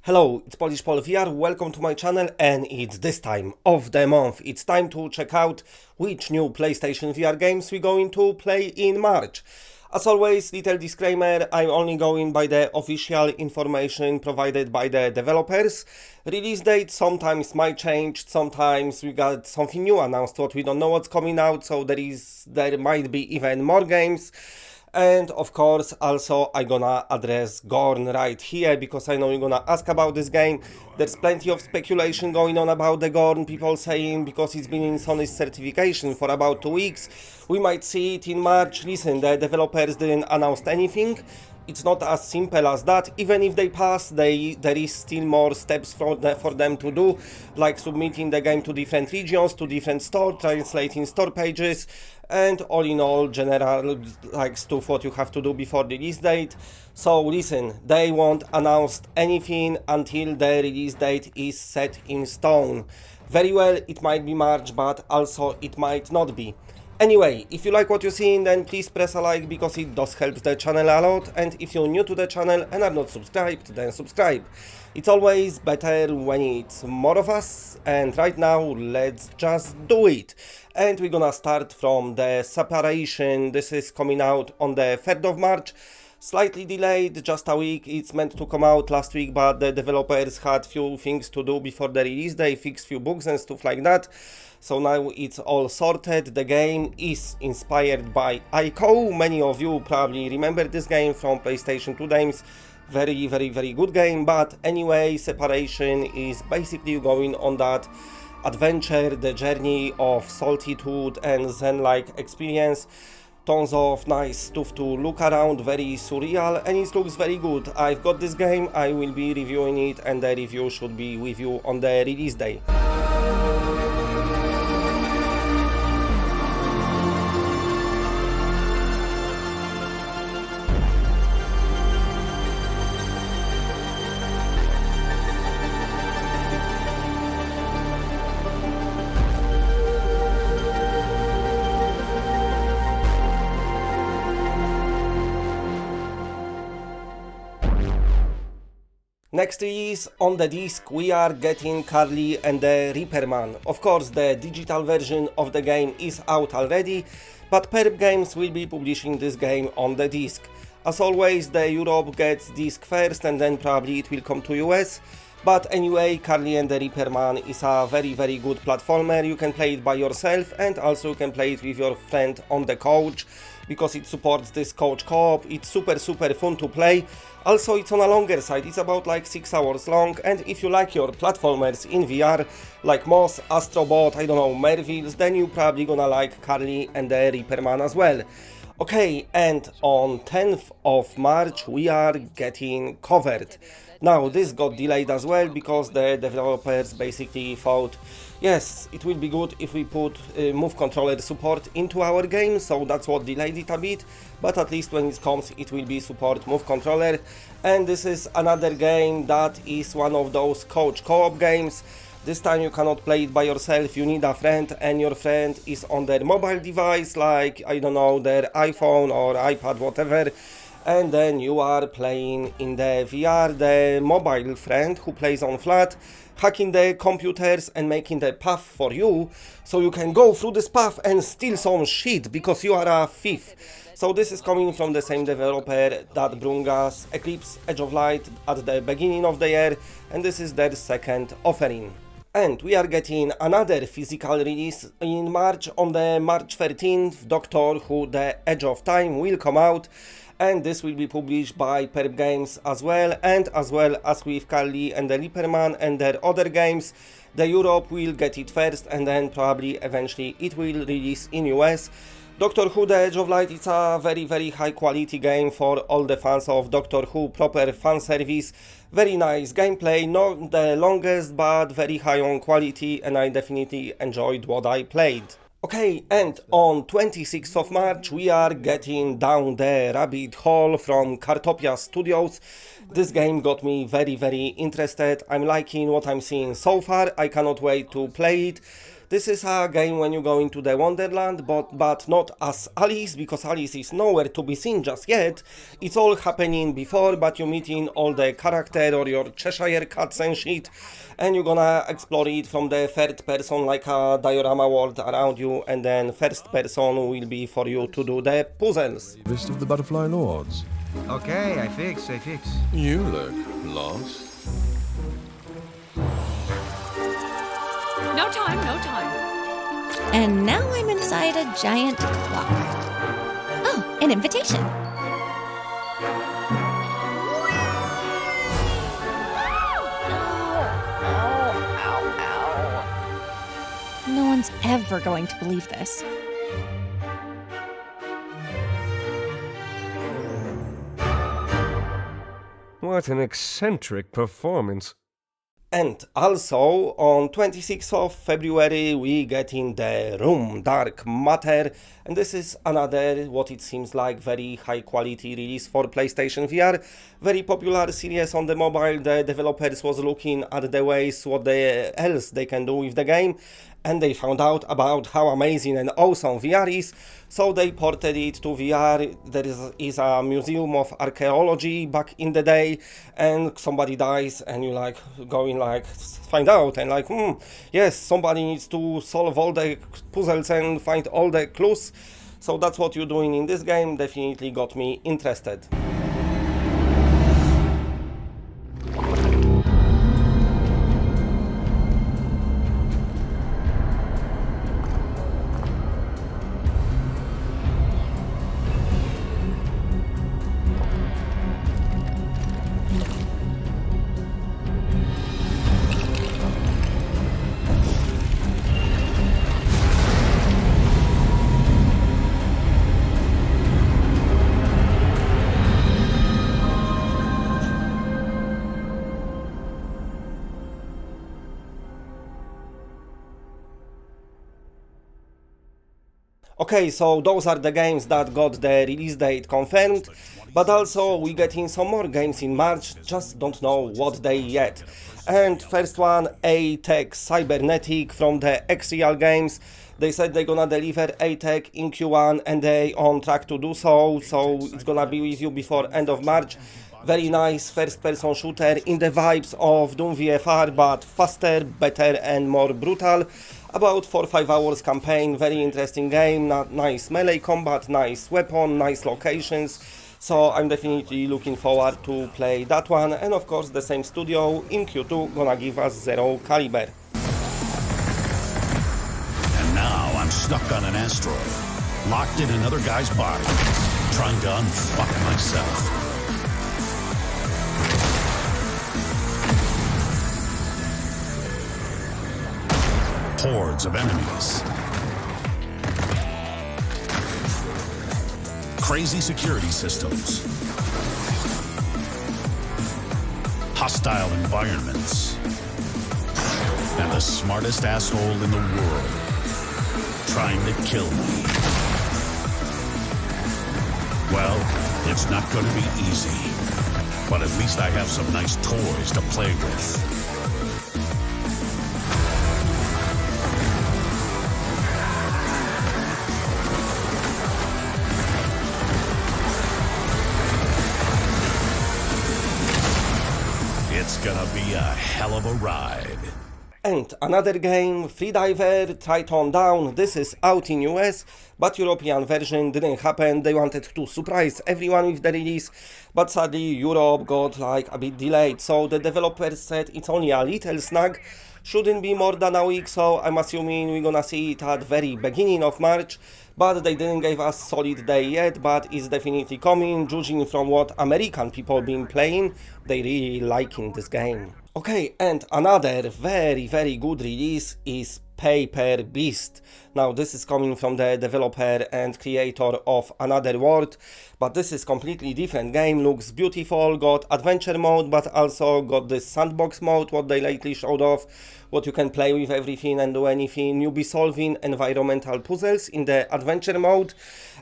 Hello, it's Polish Pol VR, welcome to my channel, and it's this time of the month. It's time to check out which new PlayStation VR games we're going to play in March. As always, little disclaimer, I'm only going by the official information provided by the developers. Release date sometimes might change, sometimes we got something new announced what we don't know what's coming out, so there might be even more games. And of course, also I'm gonna address Gorn right here, because I know you're gonna ask about this game. There's plenty of speculation going on about the Gorn, people saying because it's been in Sony's certification for about 2 weeks, we might see it in March. Listen, the developers didn't announce anything. It's not as simple as that. Even if they pass, there is still more steps for them to do, like submitting the game to different regions, to different stores, translating store pages, and all in all, general like stuff what you have to do before the release date. So listen, they won't announce anything until the release date is set in stone. Very well, it might be March, but also it might not be. Anyway, if you like what you're seeing, then please press a like, because it does help the channel a lot, and if you're new to the channel and are not subscribed, then subscribe. It's always better when it's more of us, and right now let's just do it. And we're gonna start from the Separation. This is coming out on the 3rd of March. Slightly delayed, just a week. It's meant to come out last week, but the developers had few things to do before the release. They fixed few bugs and stuff like that. So now it's all sorted. The game is inspired by ICO. Many of you probably remember this game from PlayStation 2 games. Very good game. But anyway, Separation is basically going on that adventure, the journey of solitude and zen-like experience. Tons of nice stuff to look around, very surreal, and it looks very good. I've got this game, I will be reviewing it, and the review should be with you on the release day. Next release on the disc, we are getting Carly and the REAPERMAN. Of course, the digital version of the game is out already, but Perp Games will be publishing this game on the disc. As always, the Europe gets disc first, and then probably it will come to US. But anyway, Carly and the REAPERMAN is a very good platformer. You can play it by yourself, and also you can play it with your friend on the couch, because it supports this couch co-op. It's super fun to play. Also, it's on a longer side, it's about like 6 hours long, and if you like your platformers in VR, like Moss, Astrobot, I don't know, Mervilles, then you probably gonna like Carly and the REAPERMAN as well. Okay, and on 10th of March we are getting COVERT. Now, this got delayed as well, because the developers basically thought, yes, it will be good if we put move controller support into our game, so that's what delayed it a bit, but at least when it comes it will be support move controller. And this is another game that is one of those couch co-op games. This time you cannot play it by yourself, you need a friend, and your friend is on their mobile device, like, I don't know, their iPhone or iPad, whatever. And then you are playing in the VR, the mobile friend who plays on flat, hacking the computers and making the path for you, so you can go through this path and steal some shit, because you are a thief. So this is coming from the same developer that brought us Eclipse Edge of Light at the beginning of the year, and this is their second offering. And we are getting another physical release in March. On the March 13th, Doctor Who The Edge of Time will come out, and this will be published by Perp Games as well, and as well as with Carly and the REAPERMAN and their other games. The Europe will get it first, and then probably eventually it will release in US. Doctor Who The Edge of Light is a very high quality game for all the fans of Doctor Who, proper fan service, very nice gameplay, not the longest but very high on quality, and I definitely enjoyed what I played. Okay, and on 26th of March we are getting Down the Rabbit Hole from Cartopia Studios. This game got me very interested. I'm liking what I'm seeing so far. I cannot wait to play it. This is a game when you go into the Wonderland, but not as Alice, because Alice is nowhere to be seen just yet. It's all happening before, but you're meeting all the character or your Cheshire cats and shit, and you're gonna explore it from the third person like a diorama world around you, and then first person will be for you to do the puzzles. List of the Butterfly Lords. Okay, I fix. You look lost. No time, no time. And now I'm inside a giant clock. Oh, an invitation. No one's ever going to believe this. What an eccentric performance. And also, on 26th of February, we get in the Room Dark Matter, and this is another, what it seems like, very high quality release for PlayStation VR. Very popular series on the mobile. The developers was looking at the ways what else they can do with the game, and they found out about how amazing and awesome VR is, so they ported it to VR. There is a museum of archaeology back in the day, and somebody dies, and you like going like find out, and like yes, somebody needs to solve all the puzzles and find all the clues. So that's what you're doing in this game. Definitely got me interested. Okay, so those are the games that got the release date confirmed, but also we get in some more games in March, just don't know what day yet. And first one, A-Tech Cybernetic from the Xreal Games. They said they're gonna deliver A-Tech in Q1 and they on track to do so, so it's gonna be with you before end of March. Very nice first-person shooter in the vibes of Doom VFR, but faster, better and more brutal. About 4-5 hours campaign, very interesting game, nice melee combat, nice weapon, nice locations. So I'm definitely looking forward to play that one, and of course the same studio in Q2 gonna give us Zero Caliber. And now I'm stuck on an asteroid, locked in another guy's body, trying to unfuck myself. Hordes of enemies. Crazy security systems. Hostile environments. And the smartest asshole in the world trying to kill me. Well, it's not going to be easy. But at least I have some nice toys to play with. It's gonna be a hell of a ride. And another game, FREEDIVER, TRITON Down. This is out in US, but European version didn't happen. They wanted to surprise everyone with the release, but sadly Europe got like a bit delayed. So the developers said it's only a little snag, shouldn't be more than a week, so I'm assuming we're gonna see it at very beginning of March. But they didn't give us solid day yet, but it's definitely coming, judging from what American people been playing. They really liking this game. Okay, and another very good release is Paper Beast. Now this is coming from the developer and creator of Another World, but this is completely different game. Looks beautiful, got adventure mode, but also got this sandbox mode what they lately showed off, what you can play with everything and do anything. You'll be solving environmental puzzles in the adventure mode.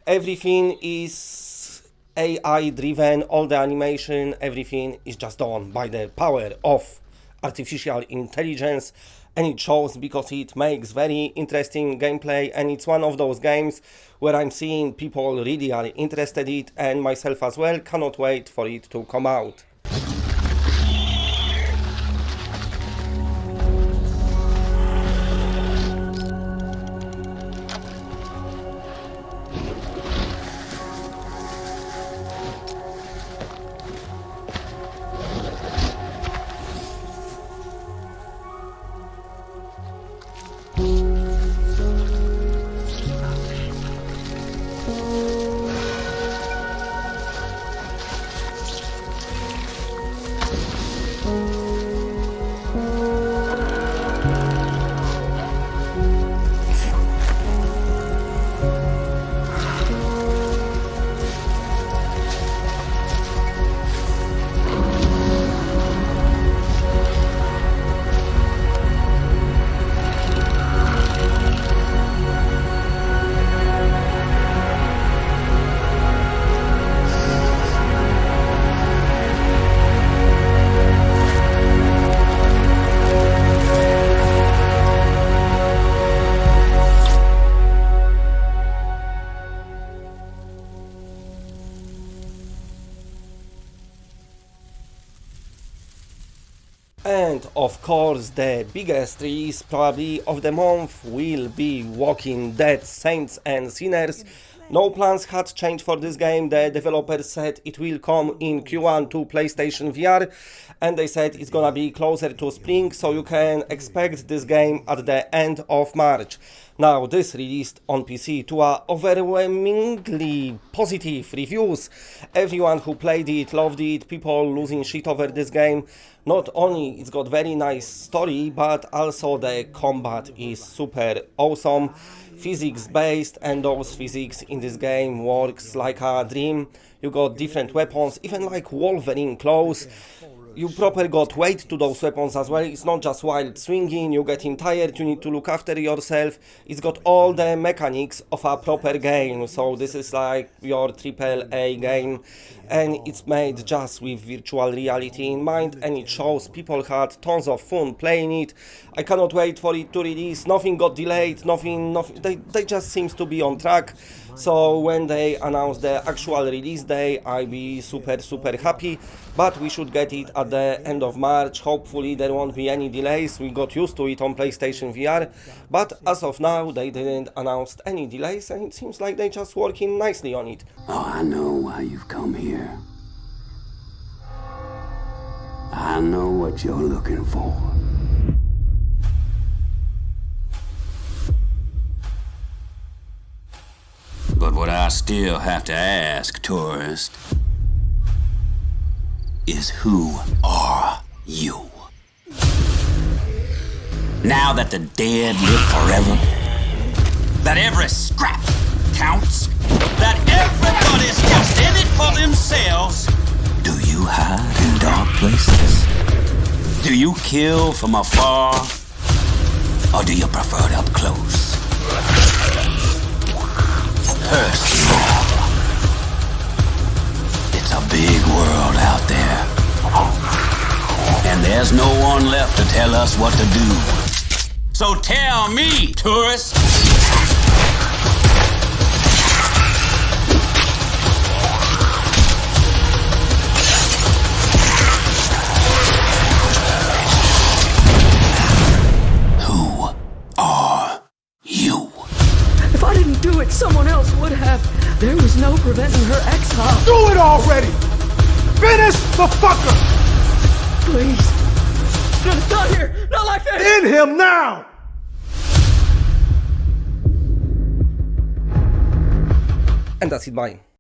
Everything is AI driven, all the animation, everything is just done by the power of artificial intelligence, and it shows because it makes very interesting gameplay, and it's one of those games where I'm seeing people really are interested in it, and myself as well. Cannot wait for it to come out. And of course the biggest release probably of the month will be Walking Dead Saints and Sinners. No plans had changed for this game. The developers said it will come in Q1 to PlayStation VR, and they said it's gonna be closer to spring, so you can expect this game at the end of March. Now, this released on PC to a overwhelmingly positive reviews. Everyone who played it loved it, people losing shit over this game. Not only it's got very nice story, but also the combat is super awesome, physics based, and those physics in this game works like a dream. You got different weapons, even like Wolverine claws. You proper got weight to those weapons as well. It's not just wild swinging, you getting tired, you need to look after yourself. It's got all the mechanics of a proper game, so this is like your AAA game, and it's made just with virtual reality in mind, and it shows people had tons of fun playing it. I cannot wait for it to release. Nothing got delayed, nothing they just seems to be on track. So when they announce the actual release day, I'll be super happy, but we should get it at the end of March. Hopefully there won't be any delays. We got used to it on PlayStation VR, but as of now they didn't announce any delays, and it seems like they're just working nicely on it. Oh, I know why you've come here. I know what you're looking for. But what I still have to ask, tourist, is who are you? Now that the dead live forever, that every scrap counts, that everybody's just in it for themselves, do you hide in dark places? Do you kill from afar? Or do you prefer it up close? Personal. It's a big world out there, and there's no one left to tell us what to do. So tell me, tourist, who are you? If I didn't do it, someone else would have. There was no preventing her exile. Do it already! Finish the fucker! Please. No, not here. Not like that. End him now! And that's it, bye.